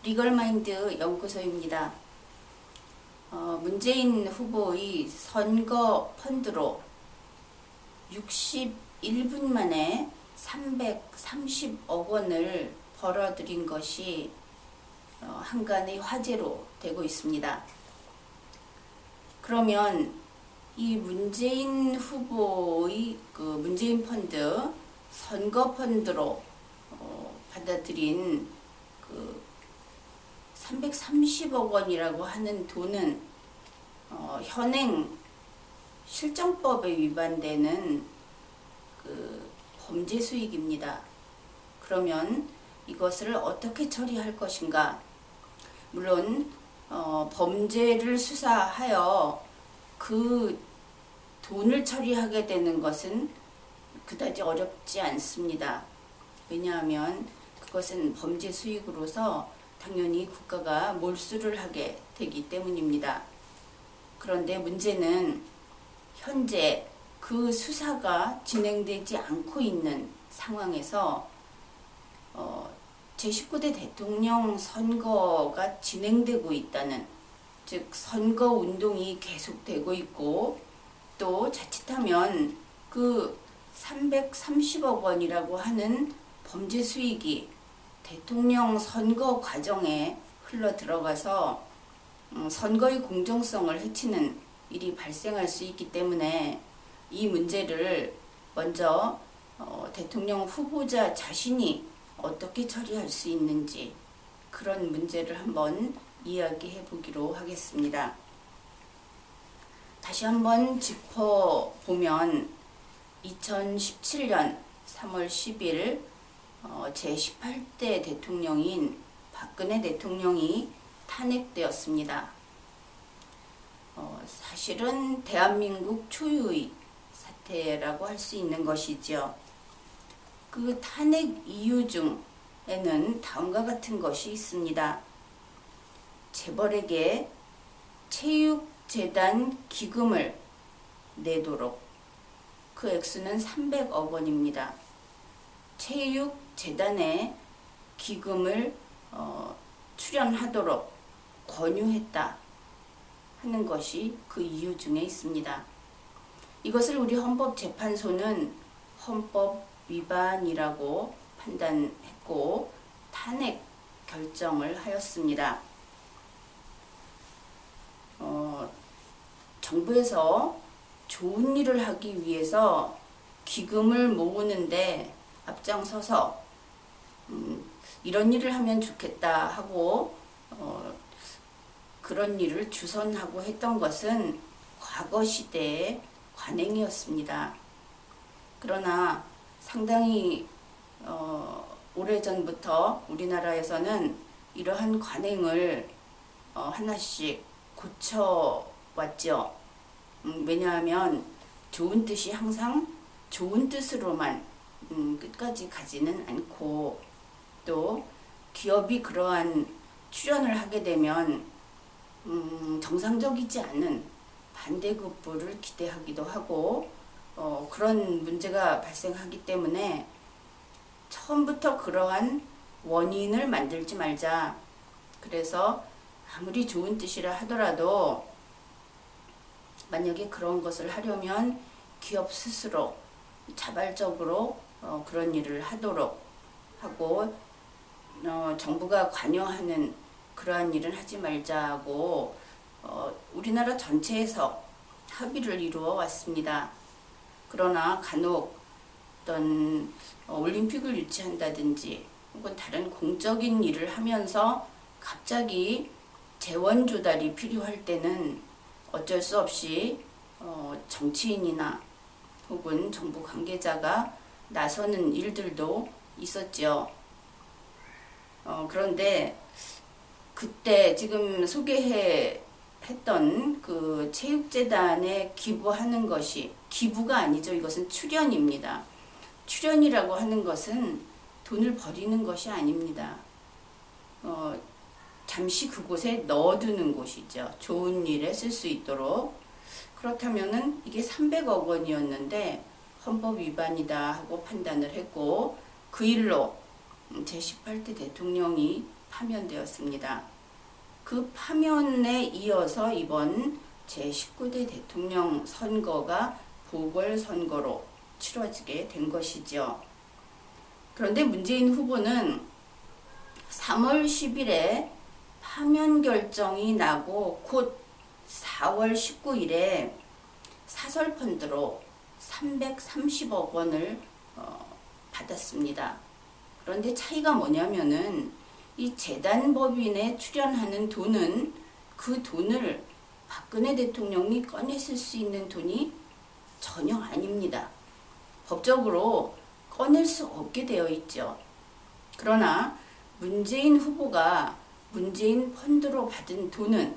리걸마인드 연구소입니다. 문재인 후보의 선거 펀드로 61분 만에 330억 원을 벌어들인 것이 한간의 화제로 되고 있습니다. 그러면 이 문재인 후보의 문재인 펀드, 선거 펀드로 받아들인 330억 원이라고 하는 돈은 현행 실정법에 위반되는 범죄 수익입니다. 그러면 이것을 어떻게 처리할 것인가? 물론 범죄를 수사하여 그 돈을 처리하게 되는 것은 그다지 어렵지 않습니다. 왜냐하면 그것은 범죄 수익으로서 당연히 국가가 몰수를 하게 되기 때문입니다. 그런데 문제는 현재 그 수사가 진행되지 않고 있는 상황에서 제19대 대통령 선거가 진행되고 있다는, 즉 선거 운동이 계속되고 있고, 또 자칫하면 그 330억 원이라고 하는 범죄 수익이 대통령 선거 과정에 흘러 들어가서 선거의 공정성을 해치는 일이 발생할 수 있기 때문에 이 문제를 먼저 대통령 후보자 자신이 어떻게 처리할 수 있는지, 그런 문제를 한번 이야기해 보기로 하겠습니다. 다시 한번 짚어보면 2017년 3월 10일 제18대 대통령인 박근혜 대통령이 탄핵되었습니다. 사실은 대한민국 초유의 사태라고 할 수 있는 것이죠. 그 탄핵 이유 중에는 다음과 같은 것이 있습니다. 재벌에게 체육재단 기금을 내도록, 그 액수는 300억 원입니다. 체육재단에 기금을 출연하도록 권유했다 하는 것이 그 이유 중에 있습니다. 이것을 우리 헌법재판소는 헌법 위반이라고 판단했고 탄핵 결정을 하였습니다. 정부에서 좋은 일을 하기 위해서 기금을 모으는데 앞장서서 이런 일을 하면 좋겠다 하고 그런 일을 주선하고 했던 것은 과거 시대의 관행이었습니다. 그러나 상당히 오래전부터 우리나라에서는 이러한 관행을 하나씩 고쳐왔죠. 왜냐하면 좋은 뜻이 항상 좋은 뜻으로만 끝까지 가지는 않고, 또 기업이 그러한 출연을 하게 되면 정상적이지 않은 반대급부를 기대하기도 하고 그런 문제가 발생하기 때문에 처음부터 그러한 원인을 만들지 말자. 그래서 아무리 좋은 뜻이라 하더라도 만약에 그런 것을 하려면 기업 스스로 자발적으로 그런 일을 하도록 하고 정부가 관여하는 그러한 일은 하지 말자고 우리나라 전체에서 합의를 이루어 왔습니다. 그러나 간혹 어떤 올림픽을 유치한다든지 혹은 다른 공적인 일을 하면서 갑자기 재원 조달이 필요할 때는 어쩔 수 없이 정치인이나 혹은 정부 관계자가 나서는 일들도 있었죠. 그런데 그때 지금 소개했던 그 체육재단에 기부하는 것이 기부가 아니죠. 이것은 출연입니다. 출연이라고 하는 것은 돈을 버리는 것이 아닙니다. 잠시 그곳에 넣어두는 곳이죠. 좋은 일에 쓸 수 있도록. 그렇다면은 이게 300억 원이었는데 헌법 위반이다 하고 판단을 했고 그 일로 제18대 대통령이 파면되었습니다. 그 파면에 이어서 이번 제19대 대통령 선거가 보궐선거로 치러지게 된 것이죠. 그런데 문재인 후보는 3월 10일에 파면 결정이 나고 곧 4월 19일에 사설펀드로 330억 원을 받았습니다. 그런데 차이가 뭐냐면은 이 재단법인에 출연하는 돈은 그 돈을 박근혜 대통령이 꺼냈을 수 있는 돈이 전혀 아닙니다. 법적으로 꺼낼 수 없게 되어 있죠. 그러나 문재인 후보가 문재인 펀드로 받은 돈은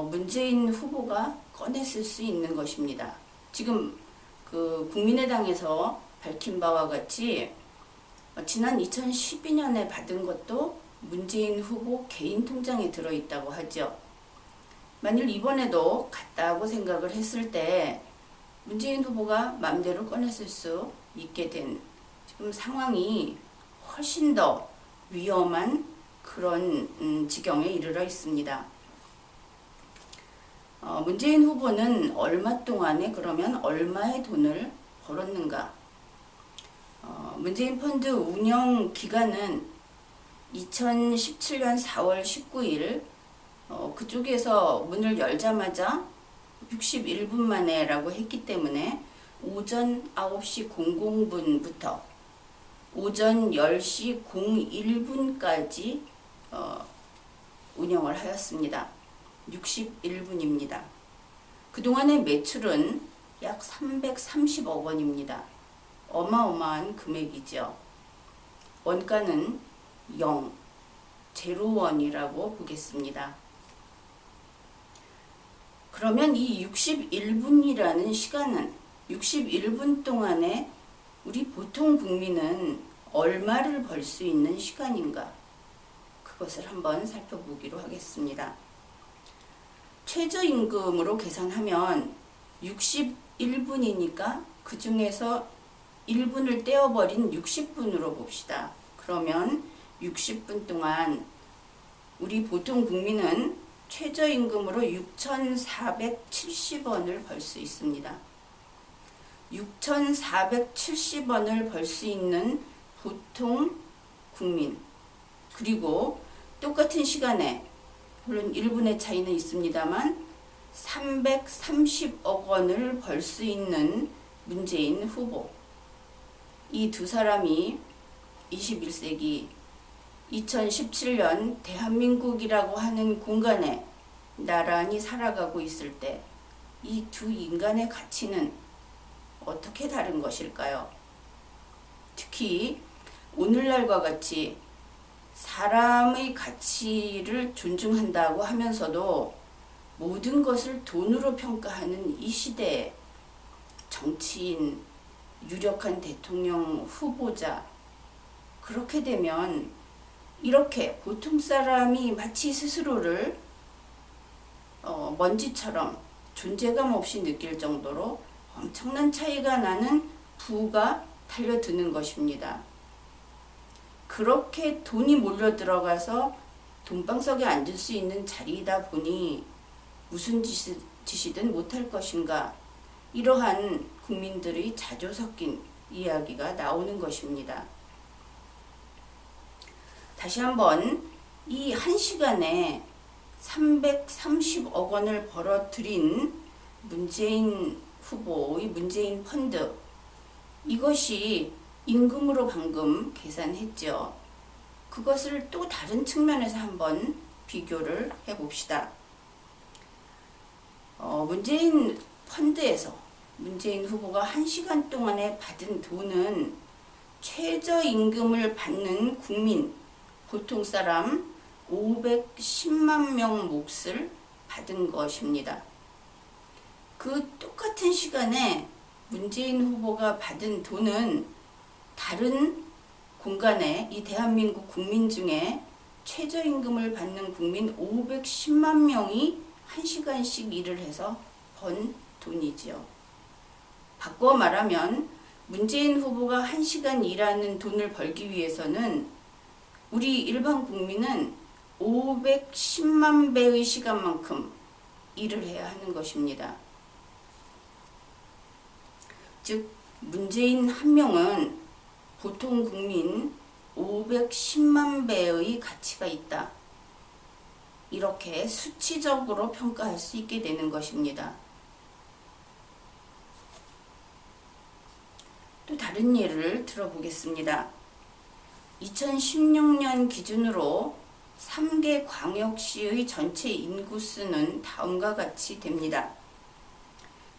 문재인 후보가 꺼냈을 수 있는 것입니다. 지금 그 국민의당에서 밝힌 바와 같이 지난 2012년에 받은 것도 문재인 후보 개인 통장에 들어있다고 하죠. 만일 이번에도 같다고 생각을 했을 때 문재인 후보가 마음대로 꺼냈을 수 있게 된 지금 상황이 훨씬 더 위험한 그런 지경에 이르러 있습니다. 문재인 후보는 얼마 동안에 그러면 얼마의 돈을 벌었는가? 문재인 펀드 운영 기간은 2017년 4월 19일 그쪽에서 문을 열자마자 61분 만에 라고 했기 때문에 오전 9시 00분부터 오전 10시 01분까지 운영을 하였습니다. 61분입니다. 그동안의 매출은 약 330억 원입니다. 어마어마한 금액이죠. 원가는 0, 제로원이라고 보겠습니다. 그러면 이 61분이라는 시간은 61분 동안에 우리 보통 국민은 얼마를 벌 수 있는 시간인가? 그것을 한번 살펴보기로 하겠습니다. 최저임금으로 계산하면 61분이니까 그 중에서 1분을 떼어버린 60분으로 봅시다. 그러면 60분 동안 우리 보통 국민은 최저임금으로 6,470원을 벌 수 있습니다. 6,470원을 벌 수 있는 보통 국민, 그리고 똑같은 시간에 물론 1분의 차이는 있습니다만 330억 원을 벌 수 있는 문재인 후보, 이 두 사람이 21세기 2017년 대한민국이라고 하는 공간에 나란히 살아가고 있을 때 이 두 인간의 가치는 어떻게 다른 것일까요? 특히 오늘날과 같이 사람의 가치를 존중한다고 하면서도 모든 것을 돈으로 평가하는 이 시대에 정치인, 유력한 대통령 후보자, 그렇게 되면 이렇게 보통 사람이 마치 스스로를 먼지처럼 존재감 없이 느낄 정도로 엄청난 차이가 나는 부가 달려드는 것입니다. 그렇게 돈이 몰려 들어가서 돈방석에 앉을 수 있는 자리이다 보니 무슨 짓이든 못할 것인가, 이러한 국민들의 자주 섞인 이야기가 나오는 것입니다. 다시 한번 이 한 시간에 330억 원을 벌어들인 문재인 후보의 문재인 펀드, 이것이 임금으로 방금 계산했죠. 그것을 또 다른 측면에서 한번 비교를 해봅시다. 문재인 펀드에서 문재인 후보가 1시간 동안에 받은 돈은 최저임금을 받는 국민, 보통 사람 510만 명 몫을 받은 것입니다. 그 똑같은 시간에 문재인 후보가 받은 돈은 다른 공간에 이 대한민국 국민 중에 최저임금을 받는 국민 510만 명이 1시간씩 일을 해서 번 돈이지요. 바꿔 말하면 문재인 후보가 1시간 일하는 돈을 벌기 위해서는 우리 일반 국민은 510만 배의 시간만큼 일을 해야 하는 것입니다. 즉 문재인 한 명은 보통 국민 510만 배의 가치가 있다. 이렇게 수치적으로 평가할 수 있게 되는 것입니다. 또 다른 예를 들어보겠습니다. 2016년 기준으로 3개 광역시의 전체 인구수는 다음과 같이 됩니다.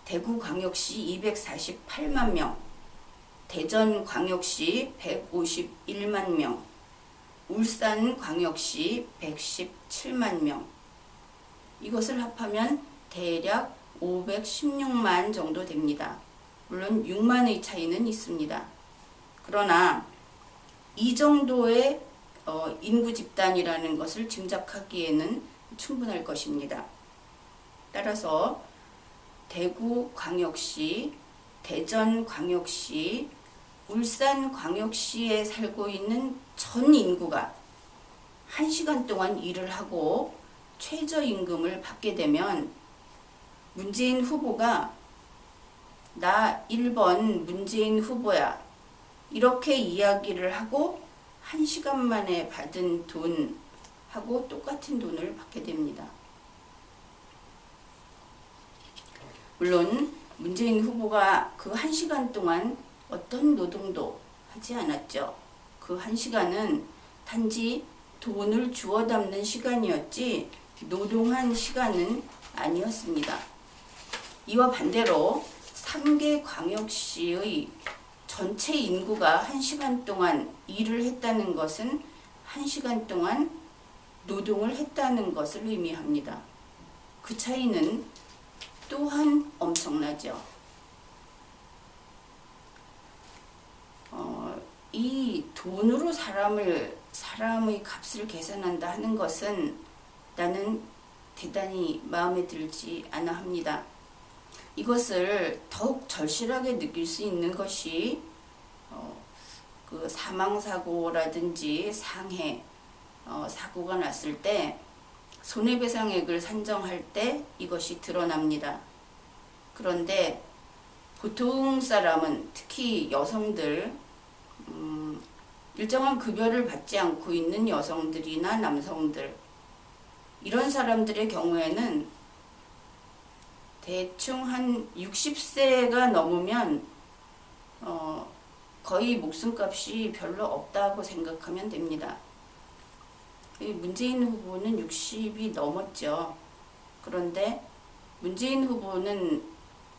대구광역시 248만 명, 대전광역시 151만 명, 울산광역시 117만 명. 이것을 합하면 대략 516만 정도 됩니다. 물론 6만의 차이는 있습니다. 그러나 이 정도의 인구 집단이라는 것을 짐작하기에는 충분할 것입니다. 따라서 대구광역시, 대전광역시, 울산광역시에 살고 있는 전 인구가 1시간 동안 일을 하고 최저임금을 받게 되면 문재인 후보가 나 1번 문재인 후보야 이렇게 이야기를 하고 1시간 만에 받은 돈하고 똑같은 돈을 받게 됩니다. 물론 문재인 후보가 그 1시간 동안 어떤 노동도 하지 않았죠. 그 1시간은 단지 돈을 주워 담는 시간이었지 노동한 시간은 아니었습니다. 이와 반대로 3개 광역시의 전체 인구가 1시간 동안 일을 했다는 것은 1시간 동안 노동을 했다는 것을 의미합니다. 그 차이는 또한 엄청나죠. 이 돈으로 사람의 값을 계산한다 하는 것은 나는 대단히 마음에 들지 않아 합니다. 이것을 더욱 절실하게 느낄 수 있는 것이 그 사망사고라든지 상해 사고가 났을 때 손해배상액을 산정할 때 이것이 드러납니다. 그런데 보통 사람은 특히 여성들 일정한 급여를 받지 않고 있는 여성들이나 남성들 이런 사람들의 경우에는 대충 한 60세가 넘으면 거의 목숨값이 별로 없다고 생각하면 됩니다. 문재인 후보는 60이 넘었죠. 그런데 문재인 후보는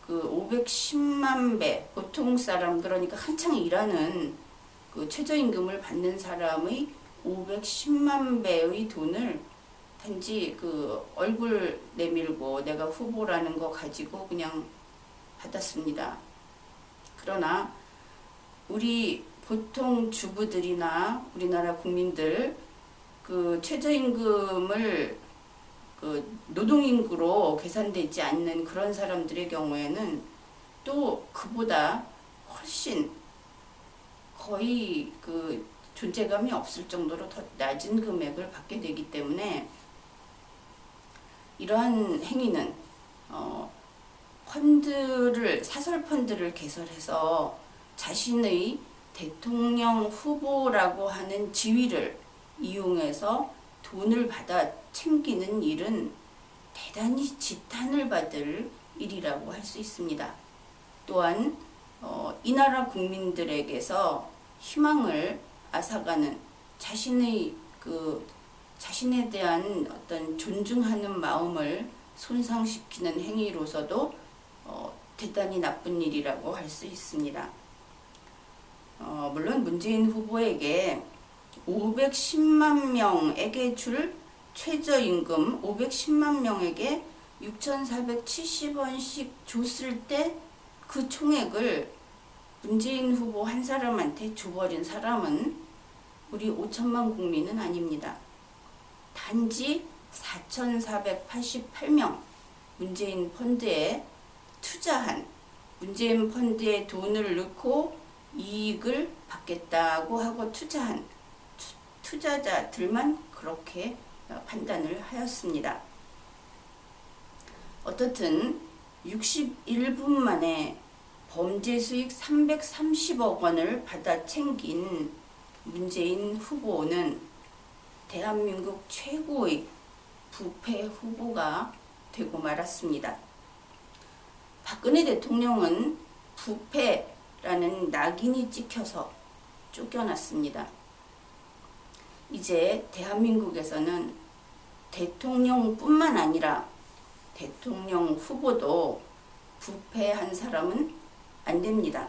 그 510만 배 보통 사람 그러니까 한창 일하는 그 최저임금을 받는 사람의 510만 배의 돈을 단지 그 얼굴 내밀고 내가 후보라는 거 가지고 그냥 받았습니다. 그러나 우리 보통 주부들이나 우리나라 국민들 그 최저임금을 그 노동인구로 계산되지 않는 그런 사람들의 경우에는 또 그보다 훨씬 거의 그 존재감이 없을 정도로 더 낮은 금액을 받게 되기 때문에 이러한 행위는 사설 펀드를 개설해서 자신의 대통령 후보라고 하는 지위를 이용해서 돈을 받아 챙기는 일은 대단히 지탄을 받을 일이라고 할 수 있습니다. 또한 이 나라 국민들에게서 희망을 앗아가는 자신에 대한 어떤 존중하는 마음을 손상시키는 행위로서도 대단히 나쁜 일이라고 할 수 있습니다. 물론 문재인 후보에게 510만 명에게 줄 최저임금 510만 명에게 6,470원씩 줬을 때 그 총액을 문재인 후보 한 사람한테 줘버린 사람은 우리 5천만 국민은 아닙니다. 단지 4,488명 문재인 펀드에 투자한 문재인 펀드에 돈을 넣고 이익을 받겠다고 하고 투자한 투자자들만 그렇게 판단을 하였습니다. 어떻든 61분 만에 범죄 수익 330억 원을 받아 챙긴 문재인 후보는 대한민국 최고의 부패 후보가 되고 말았습니다. 박근혜 대통령은 부패라는 낙인이 찍혀서 쫓겨났습니다. 이제 대한민국에서는 대통령뿐만 아니라 대통령 후보도 부패한 사람은 안 됩니다.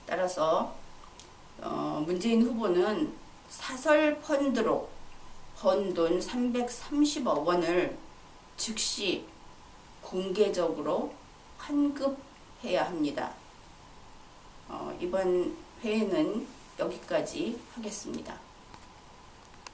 따라서 문재인 후보는 사설 펀드로 번 돈 330억 원을 즉시 공개적으로 환급해야 합니다. 이번 회에는 여기까지 하겠습니다.